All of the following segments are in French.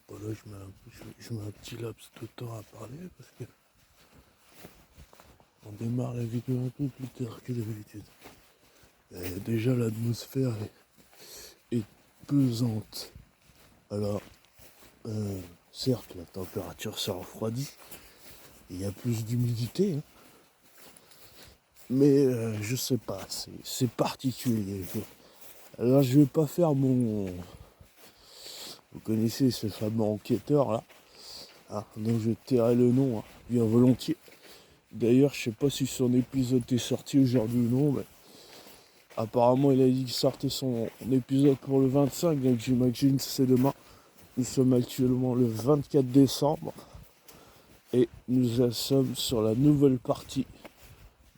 Bon, là, je mets un petit laps de temps à parler parce que on démarre la vidéo un peu plus tard que d'habitude. Déjà, l'atmosphère est pesante. Alors, certes, la température s'est refroidie, il y a plus d'humidité, hein, mais je sais pas, c'est particulier. Alors, je vais pas faire mon... Vous connaissez ce fameux enquêteur là, hein, dont je tairai le nom, hein, bien volontiers. D'ailleurs, je sais pas si son épisode est sorti aujourd'hui ou non, mais apparemment il a dit qu'il sortait son épisode pour le 25, donc j'imagine que c'est demain. Nous sommes actuellement le 24 décembre et nous sommes sur la nouvelle partie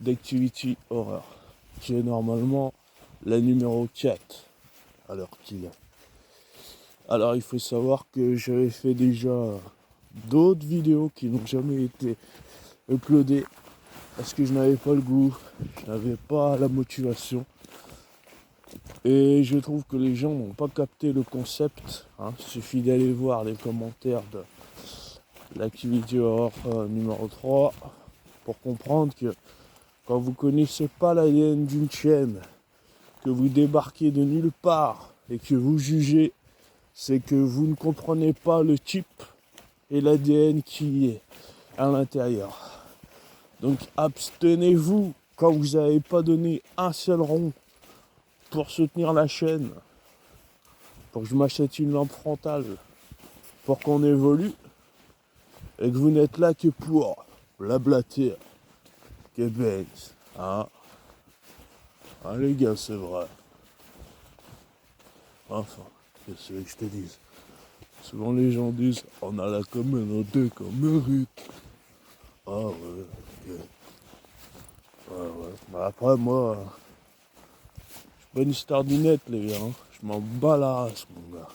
d'Activity Horror, qui est normalement la numéro 4 à l'heure qu'il est. Alors il faut savoir que j'avais fait déjà d'autres vidéos qui n'ont jamais été uploadées parce que je n'avais pas le goût, je n'avais pas la motivation. Et je trouve que les gens n'ont pas capté le concept. Hein. Il suffit d'aller voir les commentaires de l'Activity Horror numéro 3 pour comprendre que quand vous ne connaissez pas l'ADN d'une chaîne, que vous débarquez de nulle part et que vous jugez, c'est que vous ne comprenez pas le type et l'ADN qui est à l'intérieur. Donc abstenez-vous quand vous n'avez pas donné un seul rond pour soutenir la chaîne, pour que je m'achète une lampe frontale, pour qu'on évolue, et que vous n'êtes là que pour blablater, que bête, hein. Ah les gars, c'est vrai. Enfin, qu'est-ce que je te dise? Souvent les gens disent, on a la communauté qu'on mérite. Ah ouais, ok. Ouais, ouais. Bah après, moi, je suis pas une star du net, les gars. Hein. Je m'en bats la race, mon gars.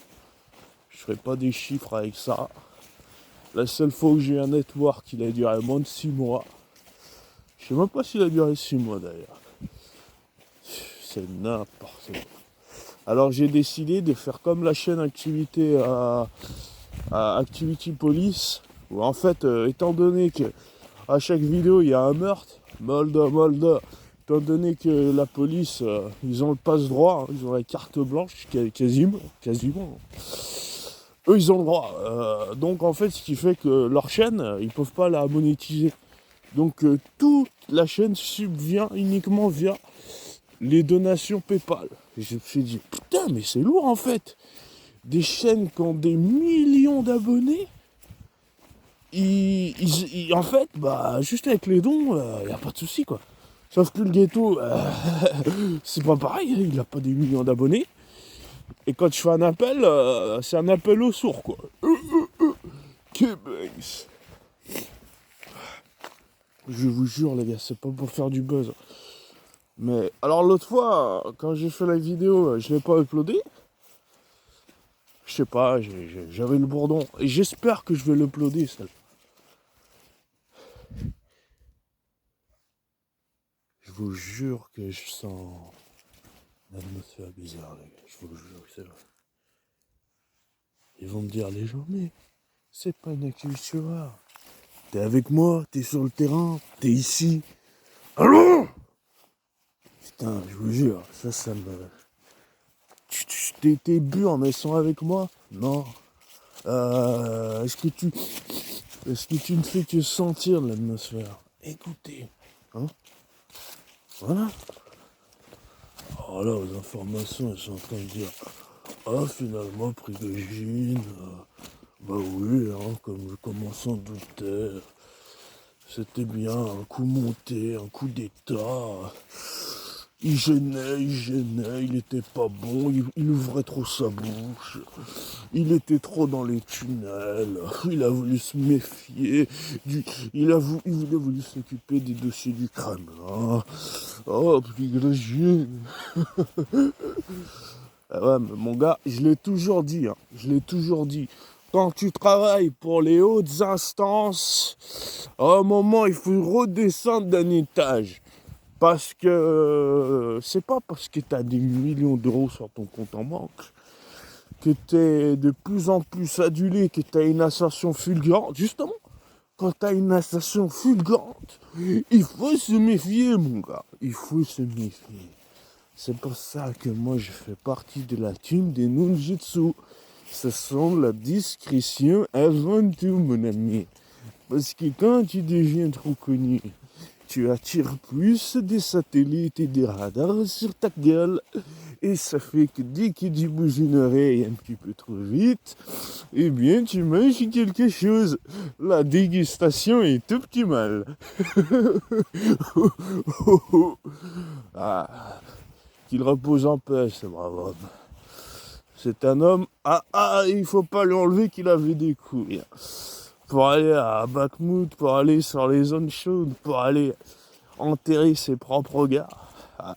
Je ferai pas des chiffres avec ça. La seule fois où j'ai eu un network, il a duré moins de 6 mois. Je sais même pas s'il a duré 6 mois d'ailleurs. C'est n'importe quoi. Alors j'ai décidé de faire comme la chaîne Activité à Activity Police, où en fait, étant donné que à chaque vidéo il y a un meurtre, Molda, étant donné que la police, ils ont le passe-droit, hein, ils ont la carte blanche, quasiment. Eux ils ont le droit. Donc en fait ce qui fait que leur chaîne, ils peuvent pas la monétiser. Donc toute la chaîne subvient uniquement via les donations PayPal. Et je me suis dit, putain mais c'est lourd en fait. Des chaînes qui ont des millions d'abonnés, en fait, bah juste avec les dons, y a pas de souci quoi. Sauf que le ghetto, c'est pas pareil, il a pas des millions d'abonnés. Et quand je fais un appel, c'est un appel au sourd quoi. Québec. Je vous jure les gars, c'est pas pour faire du buzz. Mais alors l'autre fois, quand j'ai fait la vidéo, je l'ai pas uploadé. Je sais pas, j'avais le bourdon. Et j'espère que je vais l'uploader celle. Je vous jure que je sens l'atmosphère bizarre, les gars. Je vous jure que c'est vrai. Ils vont me dire, les gens, mais c'est pas une activité rare. T'es avec moi, t'es sur le terrain, t'es ici. Allô? Putain, je vous jure, ça me... T'es bu en étant avec moi? Non. Est-ce que tu ne fais que sentir l'atmosphère? Écoutez, hein? Voilà. Alors là, aux informations, elles sont en train de dire, ah, finalement, pris de gin, bah oui, hein, comme on s'en doutait, c'était bien, un coup monté, un coup d'état. Il gênait, il était pas bon, il ouvrait trop sa bouche, il était trop dans les tunnels, il a voulu se méfier, il a voulu s'occuper des dossiers du Kremlin. Oh, privilégié. Ah ouais, mais mon gars, je l'ai toujours dit, Quand tu travailles pour les hautes instances, à un moment, il faut redescendre d'un étage. Parce que c'est pas parce que tu as des millions d'euros sur ton compte en banque que t'es de plus en plus adulé, que t'as une ascension fulgurante, justement, quand t'as une ascension fulgurante, il faut se méfier, mon gars. Il faut se méfier. C'est pour ça que moi, je fais partie de la team des ninjutsu. Ce sont la discrétion avant tout, mon ami. Parce que quand tu deviens trop connu, tu attires plus des satellites et des radars sur ta gueule. Et ça fait que dès que tu bouges une oreille un petit peu trop vite, eh bien tu manges quelque chose. La dégustation est optimale. Ah, qu'il repose en paix, ce brave homme. C'est un homme. Il faut pas lui enlever qu'il avait des couilles. Pour aller à Bakhmut, pour aller sur les zones chaudes, pour aller enterrer ses propres gars. Ah.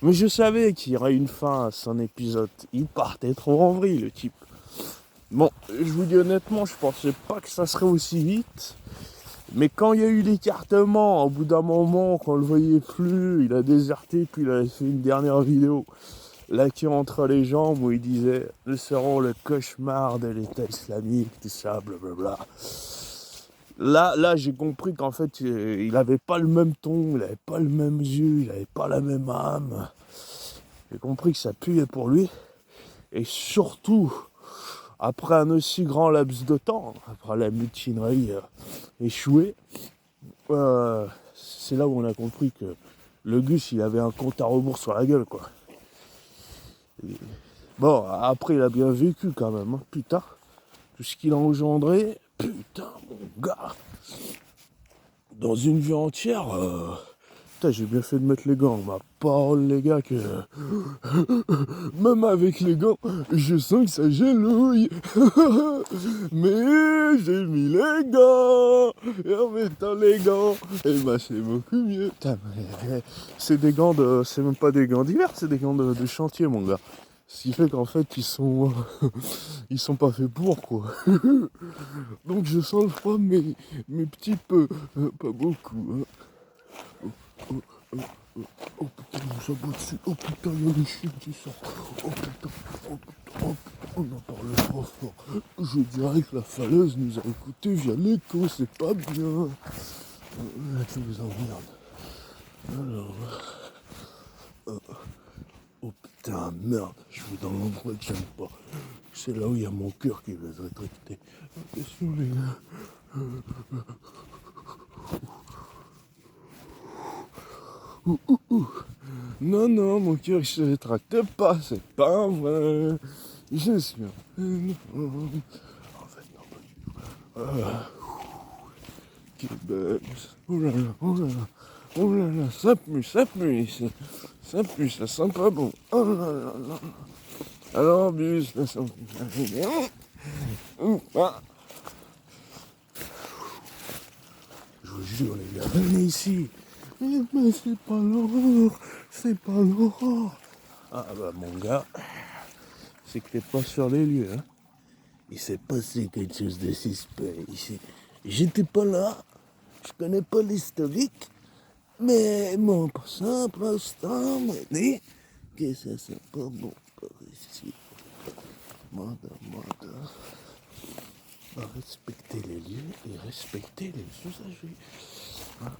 Mais je savais qu'il y aurait une fin à son épisode. Il partait trop en vrille, le type. Bon, je vous dis honnêtement, je pensais pas que ça serait aussi vite. Mais quand il y a eu l'écartement, au bout d'un moment, quand on le voyait plus, il a déserté, puis il a fait une dernière vidéo. La queue entre les jambes où il disait « Nous serons le cauchemar de l'État islamique, tout ça, blablabla ». Là, j'ai compris qu'en fait, il avait pas le même ton, il avait pas le même yeux, il avait pas la même âme. J'ai compris que ça puait pour lui. Et surtout, après un aussi grand laps de temps, après la mutinerie échouée, c'est là où on a compris que le Gus, il avait un compte à rebours sur la gueule, quoi. Et bon, après, il a bien vécu quand même, hein. Putain, tout ce qu'il a engendré, putain, mon gars, dans une vie entière, putain, j'ai bien fait de mettre les gants, ma parole, les gars, que même avec les gants, je sens que ça gelouille. Mais j'ai mis les gants, et en mettant les gants, et bah c'est beaucoup mieux. Putain, mais c'est des gants de, c'est même pas des gants d'hiver, c'est des gants de chantier, mon gars. Ce qui fait qu'en fait, ils sont pas faits pour, quoi. Donc je sens le froid, mais petits peu, pas beaucoup. Hein. Oh, oh, oh, oh putain, mon sabot dessus. Oh putain, il y a des chiens qui sortent. Oh putain, oh putain, oh putain, on en parle trop fort. Je dirais que la falaise nous a écoutés via l'écho, c'est pas bien. Je vous emmerde. Alors, oh putain, merde, je vais dans l'endroit que j'aime pas. C'est là où il y a mon cœur qui va se rétracter. Attention les gars. Non, non, mon cœur il se rétracte pas, c'est pas vrai. Je suis. En fait, non, pas du tout. Quelle belle. Oh là là, oh là là. Oh là là, ça pue ici. Ça pue, ça sent pas bon. Oh là là là. Alors, bus, ça sent bien. Je vous jure, les gars, venez ici. Mais c'est pas l'horreur, c'est pas l'horreur. Ah bah mon gars, c'est que t'es pas sur les lieux, hein. Il s'est passé quelque chose de suspect ici. J'étais pas là, je connais pas l'historique, mais mon simple instant m'a dit que ça sent pas bon par ici. Madame, respecter les lieux et respecter les usagers. Hein.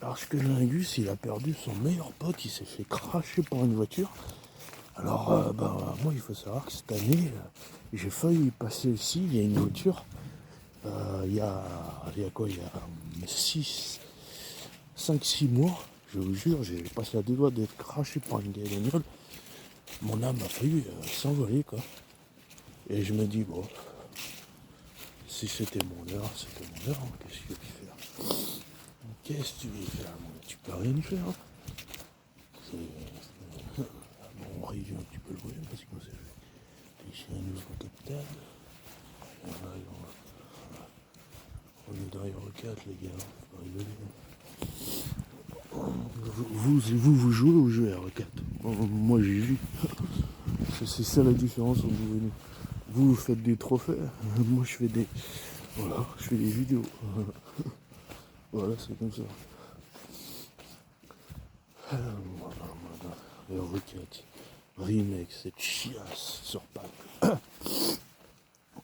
Parce que Lingus, il a perdu son meilleur pote, il s'est fait cracher par une voiture. Alors, moi, il faut savoir que cette année, j'ai failli passer ici, il y a une voiture. Il y a 5-6 mois, je vous jure, j'ai passé à 2 doigts d'être craché par une bagnole. Mon âme a failli s'envoler, quoi. Et je me dis, bon, si c'était mon heure, c'était mon heure, hein, qu'est-ce que tu veux faire? Qu'est-ce que tu veux faire, moi? Tu peux rien faire. Bon, on réduit un petit peu le volume parce qu'on s'est fait ici un nouveau capitaine. On est dans Hero 4, les gars, faut pas rigoler. Vous jouez au jeu Hero 4. Moi j'ai vu. C'est ça la différence entre vous et nous. Vous faites des trophées, moi je fais des. Voilà, je fais des vidéos. Voilà, c'est comme ça. Hero 4. remake, cette chiasse sur pack.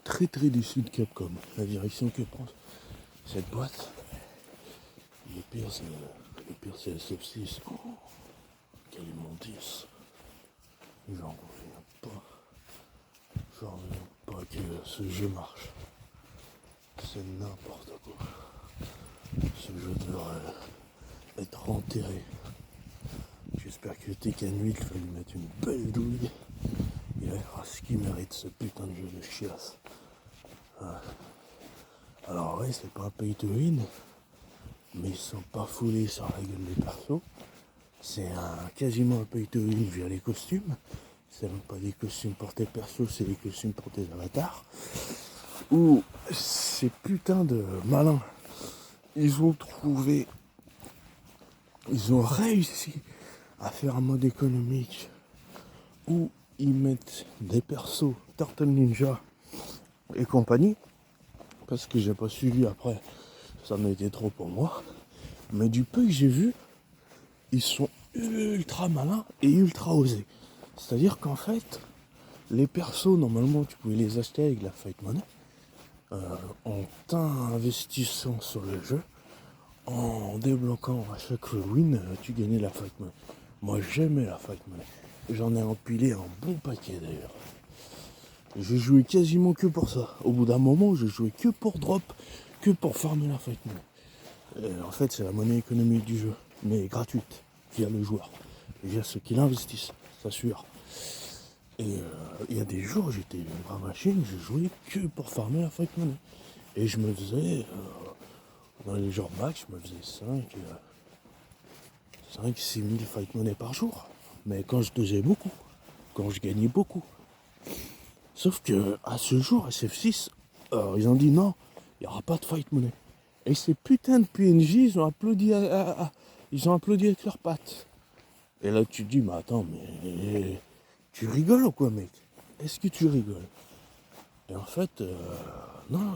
Très très déçu de Capcom, la direction que prend cette boîte. Le pire c'est SF6. Oh, quelle immondice. J'en reviens pas. J'en reviens pas que ce jeu marche. C'est n'importe quoi. Ce jeu devrait être enterré. J'espère que Tekken 8 va lui mettre une belle douille. Il verra ce qu'il mérite, ce putain de jeu de chiasse. Alors ouais, c'est pas un pay to win, mais ils sont pas foulés sur la gueule des persos. C'est quasiment un pay to win via les costumes. C'est même pas des costumes pour tes persos, c'est des costumes pour tes avatars. Où ces putains de malins, ils ont réussi à faire un mode économique où ils mettent des persos Turtle Ninja et compagnie, parce que j'ai pas suivi après, ça m'a été trop pour moi. Mais du peu que j'ai vu, ils sont ultra malins et ultra osés. C'est-à-dire qu'en fait, les persos, normalement, tu pouvais les acheter avec la Fight Money, en t'investissant sur le jeu, en débloquant à chaque win, tu gagnais la Fight Money. Moi, j'aimais la Fight Money. J'en ai empilé un bon paquet d'ailleurs. J'ai joué quasiment que pour ça. Au bout d'un moment, je jouais que pour drop, que pour farmer la Fight Money. En fait, c'est la monnaie économique du jeu, mais gratuite, via le joueur, via ceux qui l'investissent, ça sûr. Et il y a des jours, j'étais une vraie machine, je jouais que pour farmer la Fight Money. Et je me faisais, dans les jours max, je me faisais 5-6 000 Fight Money par jour. Mais quand je faisais beaucoup, quand je gagnais beaucoup. Sauf que à ce jour, SF6, ils ont dit non, il n'y aura pas de Fight Money. Et ces putains de PNJ, ils ont applaudi avec leurs pattes. Et là tu te dis, mais attends, mais tu rigoles ou quoi, mec? Est-ce que tu rigoles? Et en fait, non,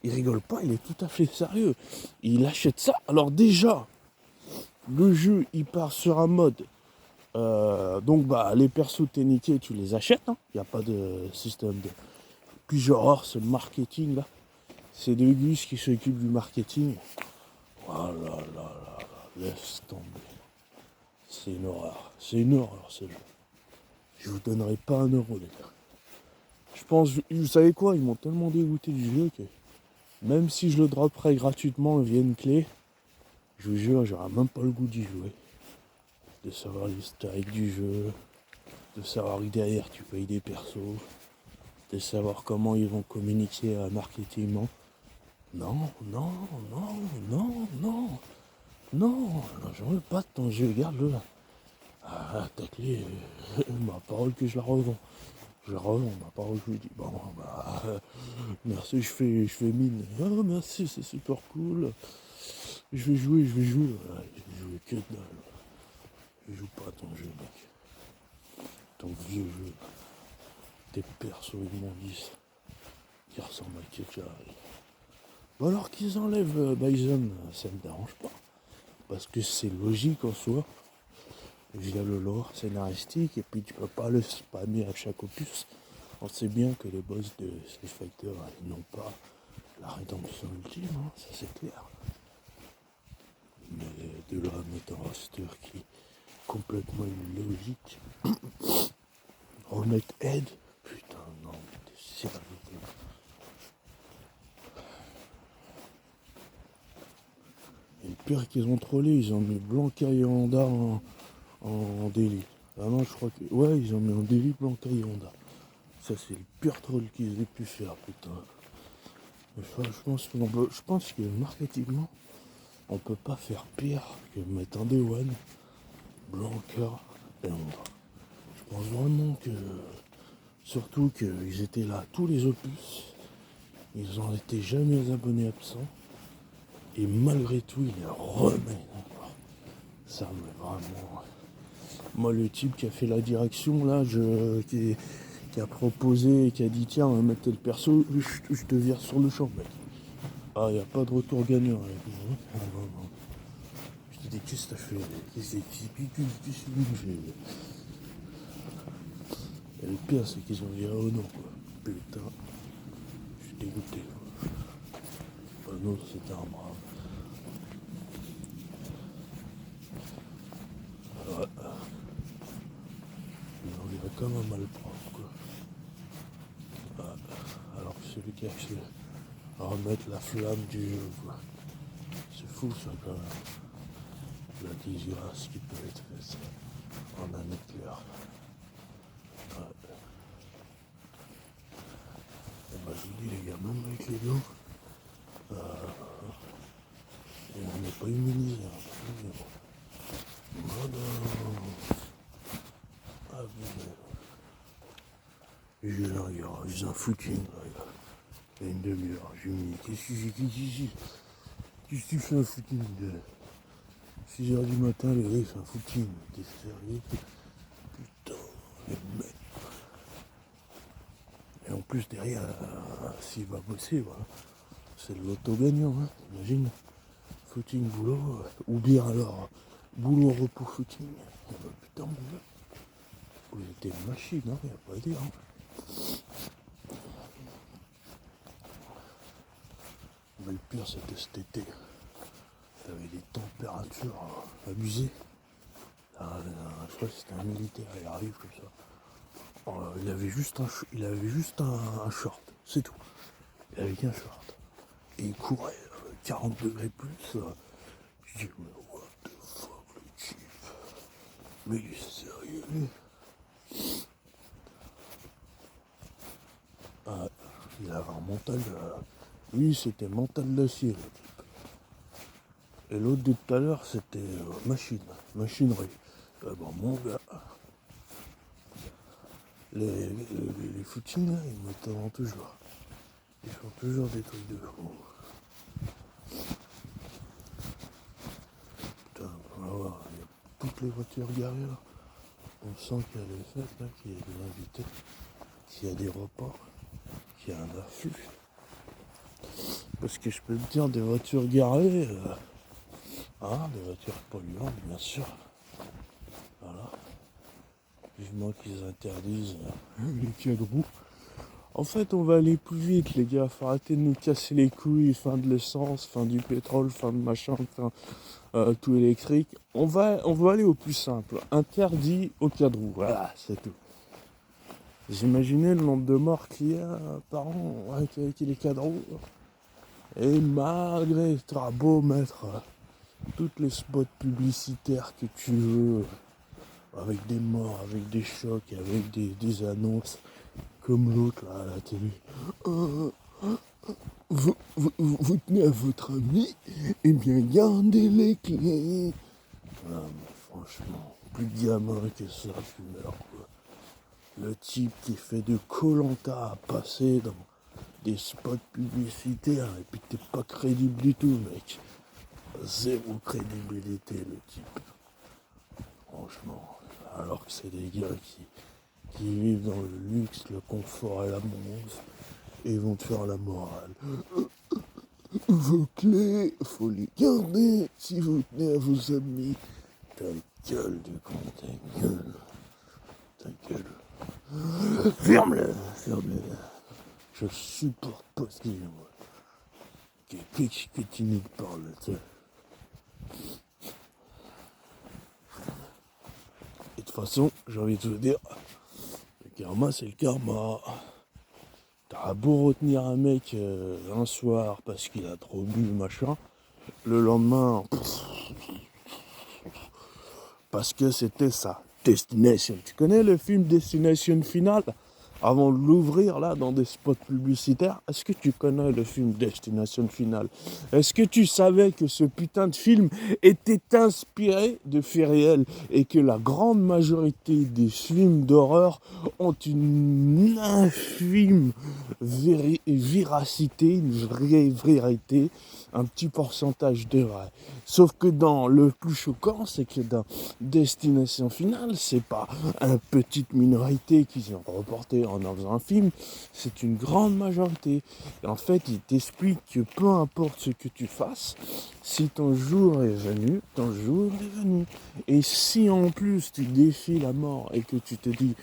il rigole pas, il est tout à fait sérieux. Il achète ça. Alors déjà, le jeu, il part sur un mode. Donc bah les persos t'es niqué, tu les achètes. Il n'y a pas de système de. Puis genre, ce marketing là. C'est de Gus qui s'occupe du marketing. Oh là là là là, laisse tomber. C'est une horreur ce jeu. Je vous donnerai pas un euro les gars. Je pense, vous savez quoi, ils m'ont tellement dégoûté du jeu que même si je le dropperais gratuitement via une clé, je vous jure, j'aurais même pas le goût d'y jouer. De savoir l'historique du jeu, de savoir que derrière tu payes des persos, de savoir comment ils vont communiquer marketingement. Non, non, non, non, non, non, j'en veux pas de ton jeu, regarde-le là. Ah, ta clé, ma parole que je la revends. Je la revends, ma parole je lui dis, bon bah, merci, je fais mine. Oh merci, c'est super cool. Je vais jouer. Ouais, je vais jouer que dalle. Je joue pas à ton jeu, mec. Ton vieux jeu. Tes persos immondices qui ressemblent à Ketchup. Bon alors qu'ils enlèvent Bison, ça me dérange pas. Parce que c'est logique en soi. Via le lore scénaristique, et puis tu peux pas le spammer à chaque opus. On sait bien que les boss de Street Fighter, ils n'ont pas la rédemption ultime, hein, ça c'est clair. Mais de là à mettre un roster qui est complètement illogique. Remettre Ed, putain non, t'es sérieux. Et le pire qu'ils ont trollé, ils ont mis Blanca et Honda en délit. Ah non, je crois que. Ouais, ils ont mis en délit Blanca et Honda. Ça, c'est le pire troll qu'ils aient pu faire, putain. Je pense que marketingement, on peut pas faire pire que mettre en Day One Blanca et Honda. Je pense vraiment que. Surtout qu'ils étaient là tous les opus. Ils ont été jamais abonnés absents. Et malgré tout, ils les remettent encore. Ça me vraiment. Moi, le type qui a fait la direction, là, qui a proposé, qui a dit tiens, on va mettre tel perso, je te vire sur le champ, mec. Ah, il n'y a pas de retour gagnant avec moi. Ah, non. Je te dis, qu'est-ce que t'as fait? Qu'est-ce que tu fait? Et le pire, c'est qu'ils ont viré Ono, quoi. Putain, je suis dégoûté. Ono, c'était un brave. Ouais. Ils ont viré comme un malpropre, quoi. Ouais. Alors que c'est lui qui a su remettre la flamme du jeu, quoi. C'est fou, ça, quand même. La disgrâce qui peut être faite en un éclair. Ouais. Et bah, je vous dis, les gars, même avec les dos, on n'est pas immunisé. Hein. Voilà. Ah, j'ai eu un footing, là, il y a une demi-heure. J'ai mis, qu'est-ce que tu fais un footing de 6h du matin, les gars, il fait un footing. T'es sérieux? Putain, les mecs. Et en plus, derrière, s'il va bosser, voilà, c'est le loto gagnant, hein, imagine. Footing, boulot, ou bien alors, boulot, repos, footing. Oh, bah, putain, mon gars, vous êtes une machine, hein, y a pas à dire. Hein. Mais le pire, c'était cet été. T'avais des températures abusées. Je crois que c'était un militaire, il arrive comme ça. Il avait juste un short, c'est tout. Il avait qu'un short. Et il courait 40 degrés plus. Je dis, mais what the fuck, le type? Mais il est sérieux, lui? Il avait un mental. Lui, c'était mental d'acier, le type. Et l'autre de tout à l'heure, c'était machinerie. Bon, mon gars. Les footings, là, ils m'étonnent toujours. Ils font toujours des trucs de fou. Putain, on va voir, il y a toutes les voitures garées là. On sent qu'il y a des fêtes là, qu'il y a des invités, qu'il y a des repas, qu'il y a un afflux. Parce que je peux te dire, des voitures garées, des voitures polluantes, bien sûr. Voilà. Vivement qu'ils interdisent les cadres. En fait, on va aller plus vite, les gars. Faut arrêter de nous casser les couilles. Fin de l'essence, fin du pétrole, fin de machin, fin tout électrique. On va aller au plus simple. Interdit au cadre. Voilà, c'est tout. Vous imaginez le nombre de morts qu'il y a par an avec les cadres. Et malgré, tu auras beau mettre toutes les spots publicitaires que tu veux, avec des morts, avec des chocs, avec des annonces, comme l'autre là à la télé. Vous tenez à votre ami, et bien gardez les clés. Ah, mais franchement, plus de gamin que ça, tu meurs quoi. Le type qui fait de Koh-Lanta à passer dans des spots publicitaires, et puis t'es pas crédible du tout, mec. Zéro crédibilité, le type. Franchement, alors que c'est des gars qui vivent dans le luxe, le confort et l'abondance, et ils vont te faire la morale. Vos clés, faut les garder si vous tenez à vos amis. Ta gueule du con, ta gueule. Ta gueule. Ferme-le. Je supporte pas ce qu'il y a, moi. Qu'est-ce que tu nous parles, ça? Et de toute façon, j'ai envie de te dire, le karma, c'est le karma. T'as beau retenir un mec un soir parce qu'il a trop bu, machin, le lendemain, parce que c'était ça, Destination. Tu connais le film Destination Finale? Avant de l'ouvrir là dans des spots publicitaires, est-ce que tu connais le film Destination Finale? Est-ce que tu savais que ce putain de film était inspiré de faits réels et que la grande majorité des films d'horreur ont une infime véracité, une vraie vérité, un petit pourcentage de vrai. Sauf que dans le plus choquant, c'est que dans Destination Finale, c'est pas une petite minorité qui ont reporté dans un film, c'est une grande majorité. Et en fait, il t'explique que peu importe ce que tu fasses, si ton jour est venu, ton jour est venu. Et si en plus tu défies la mort et que tu te dis,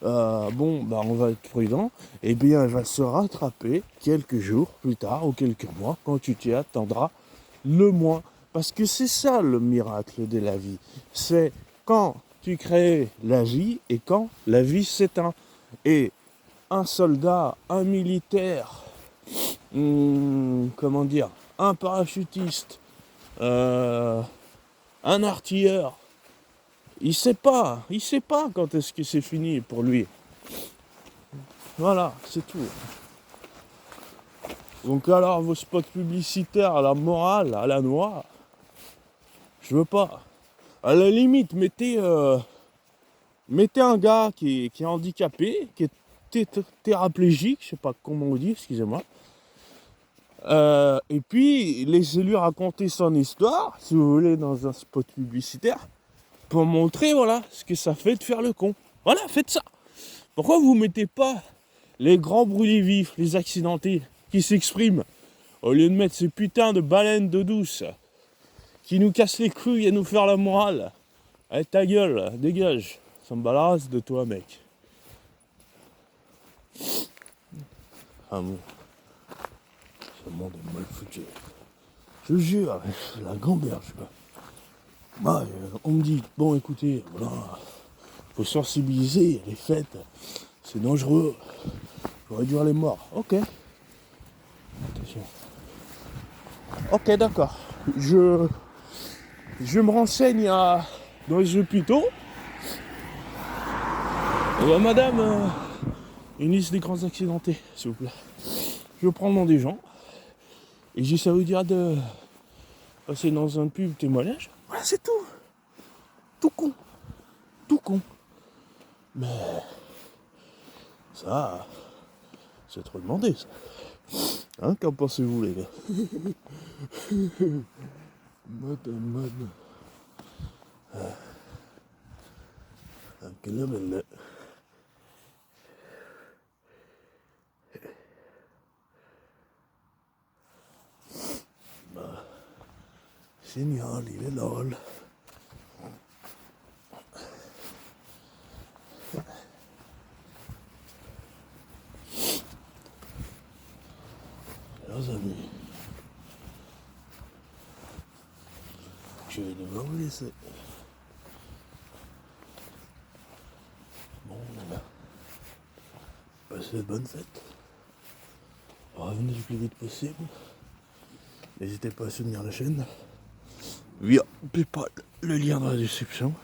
on va être prudent, eh bien, elle va se rattraper quelques jours plus tard ou quelques mois quand tu t'y attendras le moins. Parce que c'est ça le miracle de la vie. C'est quand tu crées la vie et quand la vie s'éteint. Et un soldat, un militaire, un parachutiste, un artilleur, il sait pas quand est-ce que c'est fini pour lui. Voilà, c'est tout. Donc alors vos spots publicitaires à la morale, à la noix, je veux pas. À la limite, mettez un gars qui est handicapé, qui est tétraplégique, je sais pas comment on dit, excusez-moi. Et puis, laissez-lui raconter son histoire, si vous voulez, dans un spot publicitaire, pour montrer, voilà, ce que ça fait de faire le con. Voilà, faites ça. Pourquoi vous mettez pas les grands brûlés vifs, les accidentés, qui s'expriment, au lieu de mettre ces putains de baleines d'eau douce, qui nous cassent les couilles à nous faire la morale? Allez, ta gueule, dégage. Ça me bat la race de toi, mec. Ah bon. Ce monde est mal foutu. Je jure, la gamberge, quoi. Bah, on me dit, bon, écoutez, voilà, faut sensibiliser, les fêtes, c'est dangereux, faut réduire les morts. Ok. Attention. Ok, d'accord. Je me renseigne dans les hôpitaux. Madame, une liste des grands accidentés, s'il vous plaît. Je prends le nom des gens. Et ça vous dira de passer dans un pub témoignage. Voilà, c'est tout. Tout con. Tout con. Mais ça, c'est trop demandé, ça. Hein, qu'en pensez-vous, les gars? Madame. Quelle belle. Génial, il est lol. Chers amis, je vais devoir vous laisser. Bon, passez de bonnes fêtes. Revenez le plus vite possible. N'hésitez pas à soutenir la chaîne via PayPal, le lien dans la description,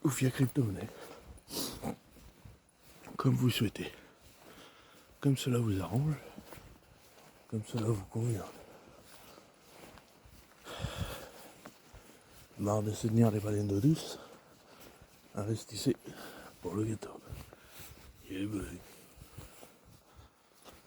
ou via crypto-monnaie, comme vous souhaitez, comme cela vous arrange, comme cela vous convient. Marre de soutenir les baleines d'eau douce, investissez pour le gâteau. Il est bon.